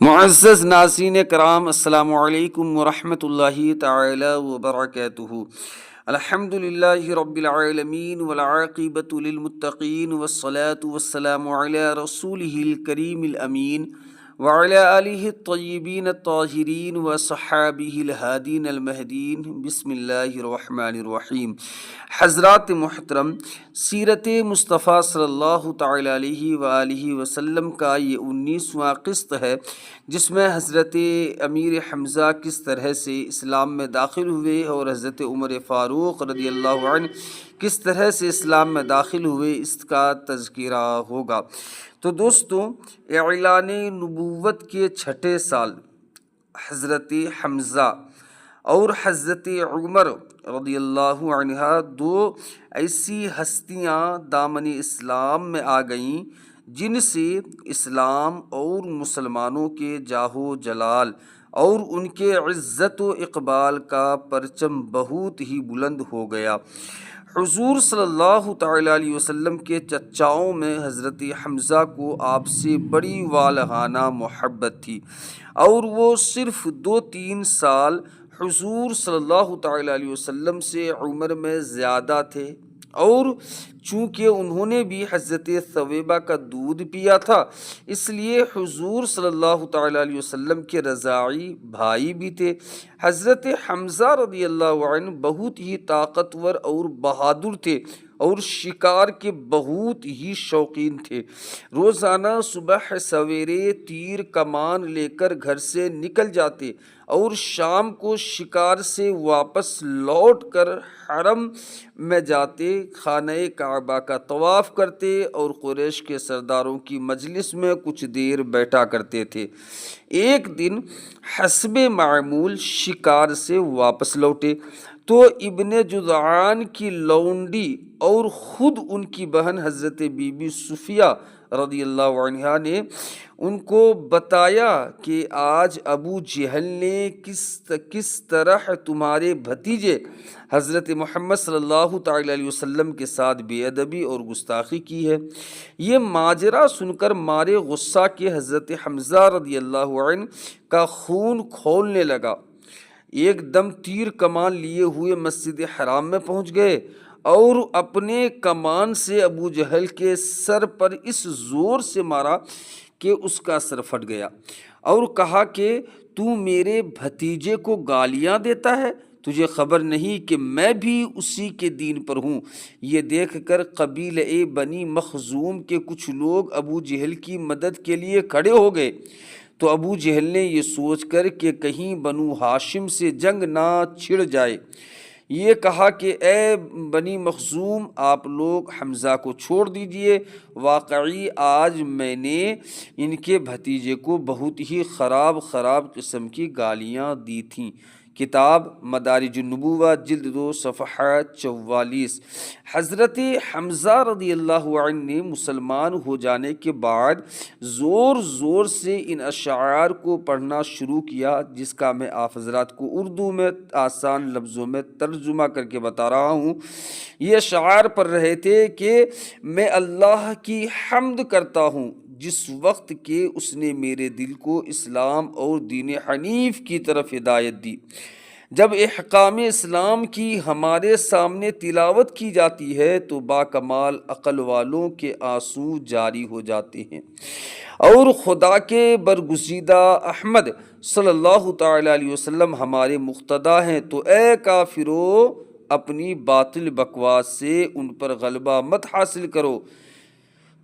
معزز ناظرین کرام، السلام علیکم ورحمۃ اللہ تعالی وبرکاتہ۔ الحمد للہ رب العالمین والعاقبۃ للمتقین والصلاة والسلام علی رسولہ الکریم الامین وعلی آلہ الطیبین الطاہرین وصحابہ الہادین المہدین۔ بسم اللہ الرحمن الرحیم۔ حضرات محترم، سیرت مصطفیٰ صلی اللہ تعالی علیہ وآلہ وسلم کا یہ 19واں قسط ہے، جس میں حضرت امیر حمزہ کس طرح سے اسلام میں داخل ہوئے اور حضرت عمر فاروق رضی اللہ عنہ کس طرح سے اسلام میں داخل ہوئے، اس کا تذکرہ ہوگا۔ تو دوستو، اعلان نبوت کے 6 سال حضرت حمزہ اور حضرت عمر رضی اللہ عنہ 2 ایسی ہستیاں دامن اسلام میں آ گئیں جن سے اسلام اور مسلمانوں کے جاہ و جلال اور ان کے عزت و اقبال کا پرچم بہت ہی بلند ہو گیا۔ حضور صلی اللہ تعالی علیہ وسلم کے چچاؤں میں حضرت حمزہ کو آپ سے بڑی والہانہ محبت تھی، اور وہ صرف 2-3 سال حضور صلی اللہ تعالی علیہ وسلم سے عمر میں زیادہ تھے، اور چونکہ انہوں نے بھی حضرت ثویبہ کا دودھ پیا تھا، اس لیے حضور صلی اللہ تعالی علیہ وسلم کے رضاعی بھائی بھی تھے۔ حضرت حمزہ رضی اللہ عنہ بہت ہی طاقتور اور بہادر تھے اور شکار کے بہت ہی شوقین تھے۔ روزانہ صبح سویرے تیر کمان لے کر گھر سے نکل جاتے اور شام کو شکار سے واپس لوٹ کر حرم میں جاتے، خانہ کعبہ کا طواف کرتے اور قریش کے سرداروں کی مجلس میں کچھ دیر بیٹھا کرتے تھے۔ ایک دن حسب معمول شکار سے واپس لوٹے تو ابن جدعان کی لونڈی اور خود ان کی بہن حضرت بی بی صفیہ رضی اللہ عنہا نے ان کو بتایا کہ آج ابو جہل نے کس طرح تمہارے بھتیجے حضرت محمد صلی اللہ تعالی علیہ وسلم کے ساتھ بے ادبی اور گستاخی کی ہے۔ یہ ماجرا سن کر مارے غصہ کے حضرت حمزہ رضی اللہ عنہ کا خون کھولنے لگا۔ ایک دم تیر کمان لیے ہوئے مسجد حرام میں پہنچ گئے اور اپنے کمان سے ابو جہل کے سر پر اس زور سے مارا کہ اس کا سر پھٹ گیا، اور کہا کہ تو میرے بھتیجے کو گالیاں دیتا ہے، تجھے خبر نہیں کہ میں بھی اسی کے دین پر ہوں۔ یہ دیکھ کر قبیلہ بنی مخزوم کے کچھ لوگ ابو جہل کی مدد کے لیے کھڑے ہو گئے، تو ابو جہل نے یہ سوچ کر کہ کہیں بنو ہاشم سے جنگ نہ چھڑ جائے، یہ کہا کہ اے بنی مخزوم، آپ لوگ حمزہ کو چھوڑ دیجئے۔ واقعی آج میں نے ان کے بھتیجے کو بہت ہی خراب قسم کی گالیاں دی تھیں۔ کتاب مدارج النبوہ جلد 2 صفحہ 44۔ حضرت حمزہ رضی اللہ عنہ نے مسلمان ہو جانے کے بعد زور سے ان اشعار کو پڑھنا شروع کیا، جس کا میں آپ حضرات کو اردو میں آسان لفظوں میں ترجمہ کر کے بتا رہا ہوں۔ یہ اشعار پڑھ رہے تھے کہ میں اللہ کی حمد کرتا ہوں جس وقت کہ اس نے میرے دل کو اسلام اور دین حنیف کی طرف ہدایت دی۔ جب احکام اسلام کی ہمارے سامنے تلاوت کی جاتی ہے تو باکمال عقل والوں کے آنسو جاری ہو جاتے ہیں، اور خدا کے برگزیدہ احمد صلی اللہ تعالی علیہ وسلم ہمارے مقتدی ہیں، تو اے کافرو اپنی باطل بکواس سے ان پر غلبہ مت حاصل کرو۔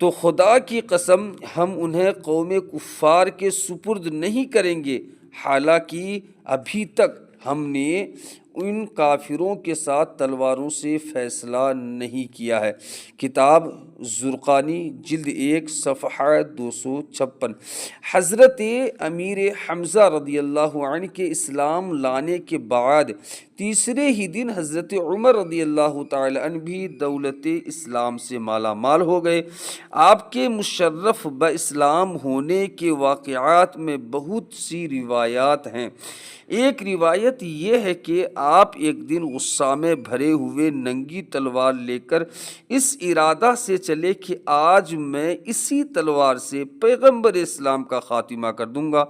تو خدا کی قسم ہم انہیں قوم کفار کے سپرد نہیں کریں گے، حالانکہ ابھی تک ہم نے ان کافروں کے ساتھ تلواروں سے فیصلہ نہیں کیا ہے۔ کتاب زرقانی جلد 1 صفحہ 256۔ حضرت امیر حمزہ رضی اللہ عنہ کے اسلام لانے کے بعد تیسرے ہی دن حضرت عمر رضی اللہ تعالی عنہ بھی دولت اسلام سے مالا مال ہو گئے۔ آپ کے مشرف باسلام ہونے کے واقعات میں بہت سی روایات ہیں۔ ایک روایت یہ ہے کہ آپ ایک دن غصہ میں بھرے ہوئے ننگی تلوار لے کر اس ارادہ سے چلے کہ آج میں اسی تلوار سے پیغمبر اسلام کا خاتمہ کر دوں گا۔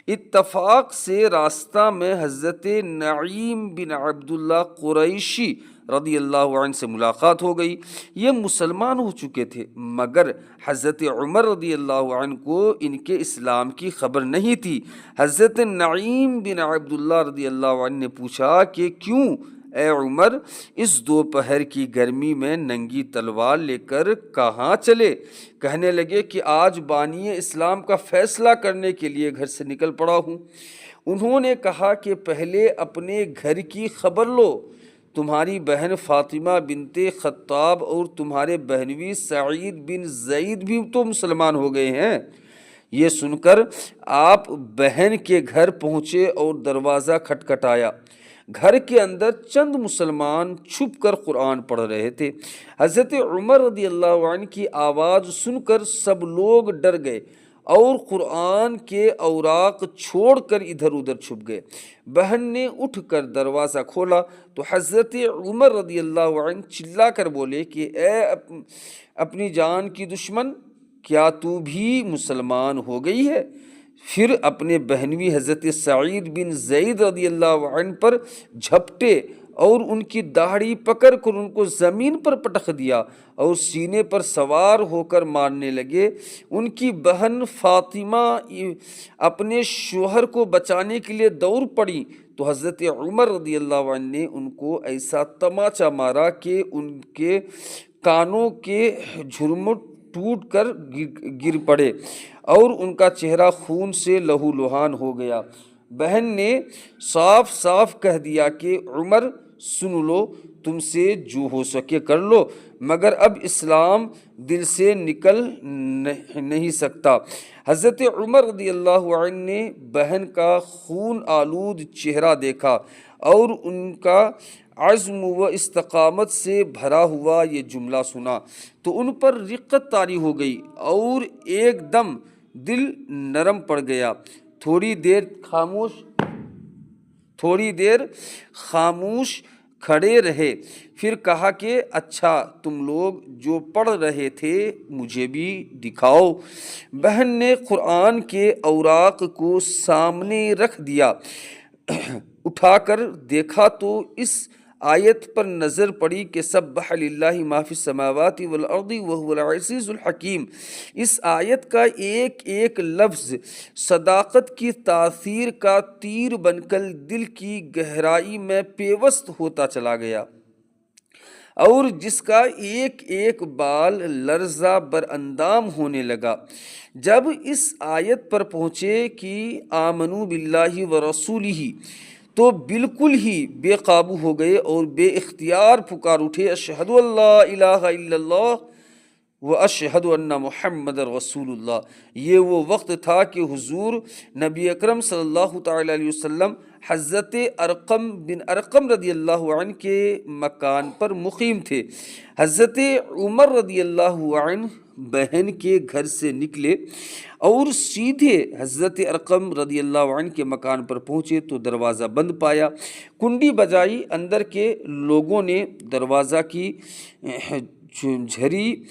اتفاق سے راستہ میں حضرت نعیم بن عبداللہ قریشی رضی اللہ عنہ سے ملاقات ہو گئی۔ یہ مسلمان ہو چکے تھے، مگر حضرت عمر رضی اللہ عنہ کو ان کے اسلام کی خبر نہیں تھی۔ حضرت نعیم بن عبداللہ رضی اللہ عنہ نے پوچھا کہ کیوں اے عمر، اس دوپہر کی گرمی میں ننگی تلوار لے کر کہاں چلے؟ کہنے لگے کہ آج بانی اسلام کا فیصلہ کرنے کے لیے گھر سے نکل پڑا ہوں۔ انہوں نے کہا کہ پہلے اپنے گھر کی خبر لو، تمہاری بہن فاطمہ بنت خطاب اور تمہارے بہنوئی سعید بن زید بھی تو مسلمان ہو گئے ہیں۔ یہ سن کر آپ بہن کے گھر پہنچے اور دروازہ کھٹکھٹایا۔ گھر کے اندر چند مسلمان چھپ کر قرآن پڑھ رہے تھے۔ حضرت عمر رضی اللہ عنہ کی آواز سن کر سب لوگ ڈر گئے اور قرآن کے اوراق چھوڑ کر ادھر ادھر چھپ گئے۔ بہن نے اٹھ کر دروازہ کھولا تو حضرت عمر رضی اللہ عنہ چلا کر بولے کہ اے اپنی جان کی دشمن، کیا تو بھی مسلمان ہو گئی ہے؟ پھر اپنے بہنوئی حضرت سعید بن زید رضی اللہ عنہ پر جھپٹے اور ان کی داڑھی پکڑ کر ان کو زمین پر پٹخ دیا اور سینے پر سوار ہو کر مارنے لگے۔ ان کی بہن فاطمہ اپنے شوہر کو بچانے کے لیے دوڑ پڑی تو حضرت عمر رضی اللہ عنہ نے ان کو ایسا تماچا مارا کہ ان کے کانوں کے جھرمٹ ٹوٹ کر گر پڑے اور ان کا چہرہ خون سے لہو لہان ہو گیا۔ بہن نے صاف صاف کہہ دیا کہ عمر سن لو، تم سے جو ہو سکے کر لو، مگر اب اسلام دل سے نکل نہیں سکتا۔ حضرت عمر رضی اللہ عنہ نے بہن کا خون آلود چہرہ دیکھا اور ان کا عزم و استقامت سے بھرا ہوا یہ جملہ سنا تو ان پر رقت طاری ہو گئی اور ایک دم دل نرم پڑ گیا۔ تھوڑی دیر خاموش کھڑے رہے، پھر کہا کہ اچھا تم لوگ جو پڑھ رہے تھے مجھے بھی دکھاؤ۔ بہن نے قرآن کے اوراق کو سامنے رکھ دیا۔ اٹھا کر دیکھا تو اس آیت پر نظر پڑی کہ سبح للہ ما فی السماوات والارض وهو العزیز الحکیم۔ اس آیت کا ایک ایک لفظ صداقت کی تاثیر کا تیر بن کر دل کی گہرائی میں پیوست ہوتا چلا گیا اور جس کا ایک ایک بال لرزہ بر اندام ہونے لگا۔ جب اس آیت پر پہنچے کہ آمنوا باللہ ورسولہ تو بالکل ہی بے قابو ہو گئے اور بے اختیار پکار اٹھے اشہد ان لا الہ الا اللہ واشہد ان محمد رسول اللہ۔ یہ وہ وقت تھا کہ حضور نبی اکرم صلی اللہ تعالی علیہ وسلم حضرت ارقم بن ارقم رضی اللہ عنہ کے مکان پر مقیم تھے۔ حضرت عمر رضی اللہ عنہ بہن کے گھر سے نکلے اور سیدھے حضرت ارقم رضی اللہ عنہ کے مکان پر پہنچے تو دروازہ بند پایا۔ کنڈی بجائی، اندر کے لوگوں نے دروازہ کی جھری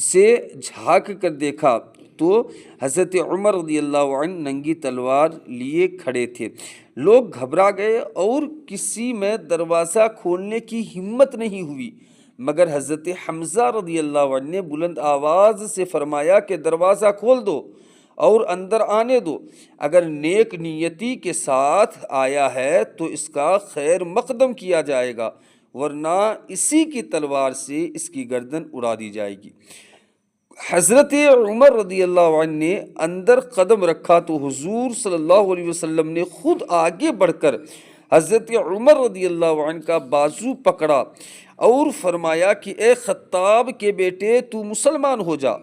سے جھانک کر دیکھا تو حضرت عمر رضی اللہ عنہ ننگی تلوار لیے کھڑے تھے۔ لوگ گھبرا گئے اور کسی میں دروازہ کھولنے کی ہمت نہیں ہوئی، مگر حضرت حمزہ رضی اللہ عنہ نے بلند آواز سے فرمایا کہ دروازہ کھول دو اور اندر آنے دو، اگر نیک نیتی کے ساتھ آیا ہے تو اس کا خیر مقدم کیا جائے گا، ورنہ اسی کی تلوار سے اس کی گردن اڑا دی جائے گی۔ حضرت عمر رضی اللہ عنہ نے اندر قدم رکھا تو حضور صلی اللہ علیہ وسلم نے خود آگے بڑھ کر حضرت عمر رضی اللہ عنہ کا بازو پکڑا اور فرمایا کہ اے خطاب کے بیٹے، تو مسلمان ہو جا،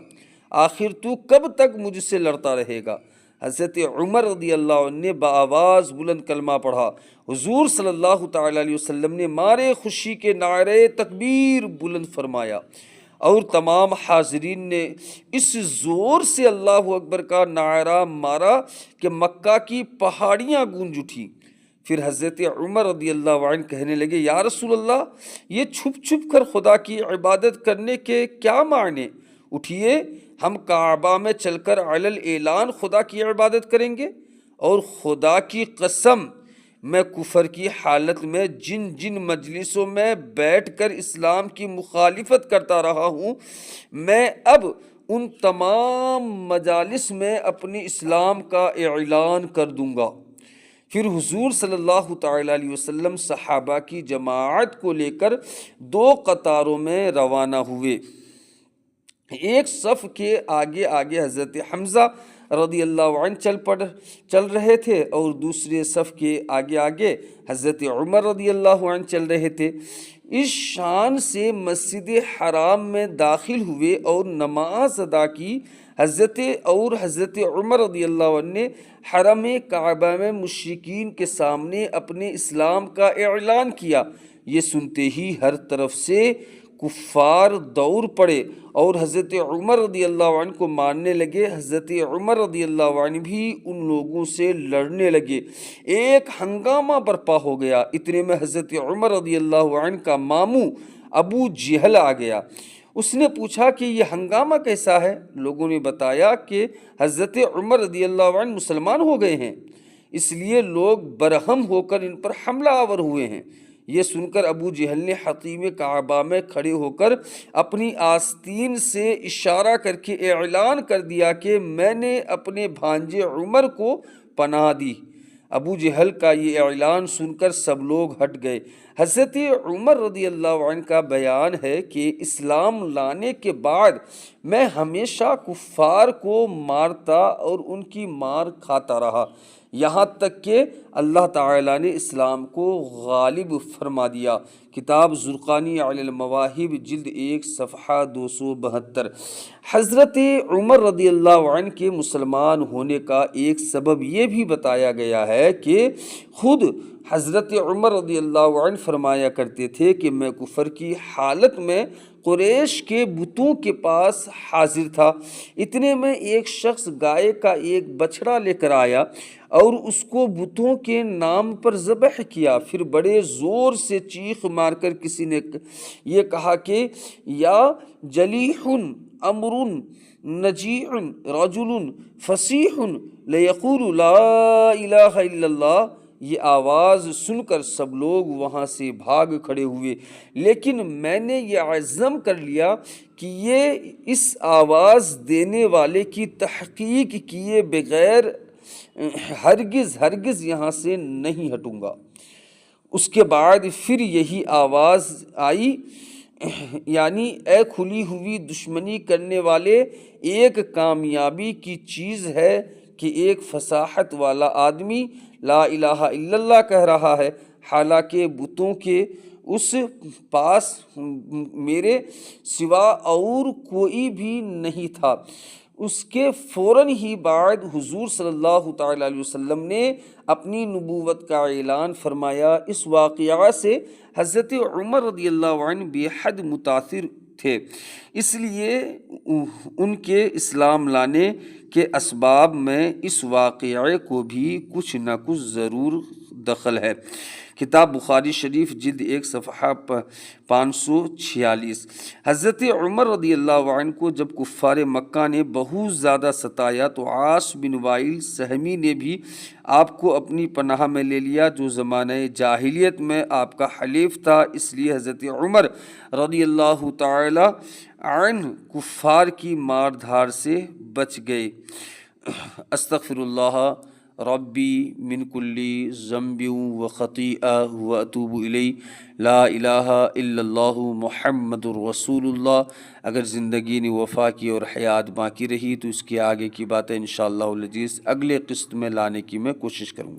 آخر تو کب تک مجھ سے لڑتا رہے گا؟ حضرت عمر رضی اللہ عنہ نے بآواز بلند کلمہ پڑھا۔ حضور صلی اللہ تعالی علیہ وسلم نے مارے خوشی کے نعرے تکبیر بلند فرمایا اور تمام حاضرین نے اس زور سے اللہ اکبر کا نعرہ مارا کہ مکہ کی پہاڑیاں گونج اٹھی۔ پھر حضرت عمر رضی اللہ عنہ کہنے لگے یا رسول اللہ یہ چھپ چھپ کر خدا کی عبادت کرنے کے کیا معنی؟ اٹھیے ہم کعبہ میں چل کر علی اعلان خدا کی عبادت کریں گے، اور خدا کی قسم میں کفر کی حالت میں جن جن مجلسوں میں بیٹھ کر اسلام کی مخالفت کرتا رہا ہوں، میں اب ان تمام مجالس میں اپنے اسلام کا اعلان کر دوں گا۔ پھر حضور صلی اللہ تعالیٰ علیہ وسلم صحابہ کی جماعت کو لے کر 2 قطاروں میں روانہ ہوئے۔ ایک صف کے آگے آگے حضرت حمزہ رضی اللہ عنہ چل رہے تھے، اور دوسرے صف کے آگے آگے حضرت عمر رضی اللہ عنہ چل رہے تھے۔ اس شان سے مسجد حرام میں داخل ہوئے اور نماز ادا کی۔ حضرت عمر رضی اللہ عنہ نے حرم کعبہ میں مشرکین کے سامنے اپنے اسلام کا اعلان کیا۔ یہ سنتے ہی ہر طرف سے کفار دوڑ پڑے اور حضرت عمر رضی اللہ عنہ کو مارنے لگے۔ حضرت عمر رضی اللہ عنہ بھی ان لوگوں سے لڑنے لگے۔ ایک ہنگامہ برپا ہو گیا۔ اتنے میں حضرت عمر رضی اللہ عنہ کا ماموں ابو جہل آ گیا۔ اس نے پوچھا کہ یہ ہنگامہ کیسا ہے؟ لوگوں نے بتایا کہ حضرت عمر رضی اللہ عنہ مسلمان ہو گئے ہیں، اس لیے لوگ برہم ہو کر ان پر حملہ آور ہوئے ہیں۔ یہ سن کر ابو جہل نے حتیم کعبہ میں کھڑے ہو کر اپنی آستین سے اشارہ کر کے اعلان کر دیا کہ میں نے اپنے بھانجے عمر کو پناہ دی۔ ابو جہل کا یہ اعلان سن کر سب لوگ ہٹ گئے۔ حضرت عمر رضی اللہ عنہ کا بیان ہے کہ اسلام لانے کے بعد میں ہمیشہ کفار کو مارتا اور ان کی مار کھاتا رہا، یہاں تک کہ اللہ تعالیٰ نے اسلام کو غالب فرما دیا۔ کتاب زرقانی علی المواہب جلد 1 صفحہ 272۔ حضرت عمر رضی اللہ عنہ کے مسلمان ہونے کا ایک سبب یہ بھی بتایا گیا ہے کہ خود حضرت عمر رضی اللہ عنہ فرمایا کرتے تھے کہ میں کفر کی حالت میں قریش کے بتوں کے پاس حاضر تھا۔ اتنے میں ایک شخص گائے کا ایک بچڑا لے کر آیا اور اس کو بتوں کے نام پر ذبح کیا۔ پھر بڑے زور سے چیخ مار کر کسی نے یہ کہا کہ یا جلیح امر نجیع رجل فصیح لیقول لا الہ الا اللہ۔ یہ آواز سن کر سب لوگ وہاں سے بھاگ کھڑے ہوئے، لیکن میں نے یہ عزم کر لیا کہ یہ اس آواز دینے والے کی تحقیق کیے بغیر ہرگز یہاں سے نہیں ہٹوں گا۔ اس کے بعد پھر یہی آواز آئی، یعنی اے کھلی ہوئی دشمنی کرنے والے، ایک کامیابی کی چیز ہے کہ ایک فصاحت والا آدمی لا الہ الا اللہ کہہ رہا ہے، حالانکہ بتوں کے اس پاس میرے سوا اور کوئی بھی نہیں تھا۔ اس کے فوراً ہی بعد حضور صلی اللہ تعالیٰ علیہ وسلم نے اپنی نبوت کا اعلان فرمایا۔ اس واقعہ سے حضرت عمر رضی اللہ عنہ بے حد متاثر تھے، اس لیے ان کے اسلام لانے کے اسباب میں اس واقعے کو بھی کچھ نہ کچھ ضرور دخل ہے۔ کتاب بخاری شریف جلد 1 صفحہ 546۔ حضرت عمر رضی اللہ عنہ کو جب کفار مکہ نے بہت زیادہ ستایا تو عاص بن وائل سہمی نے بھی آپ کو اپنی پناہ میں لے لیا، جو زمانہ جاہلیت میں آپ کا حلیف تھا۔ اس لیے حضرت عمر رضی اللہ تعالی عنہ کفار کی مار دھار سے بچ گئے۔ استغفر اللہ ربی من کلی ذنب و خطیئہ و اتوب الیہ، لا الہ الا اللہ محمد الرسول اللہ۔ اگر زندگی نے وفا کی اور حیات باقی رہی تو اس کے آگے کی باتیں انشاءاللہ العزیز اگلے قسط میں لانے کی میں کوشش کروں گا۔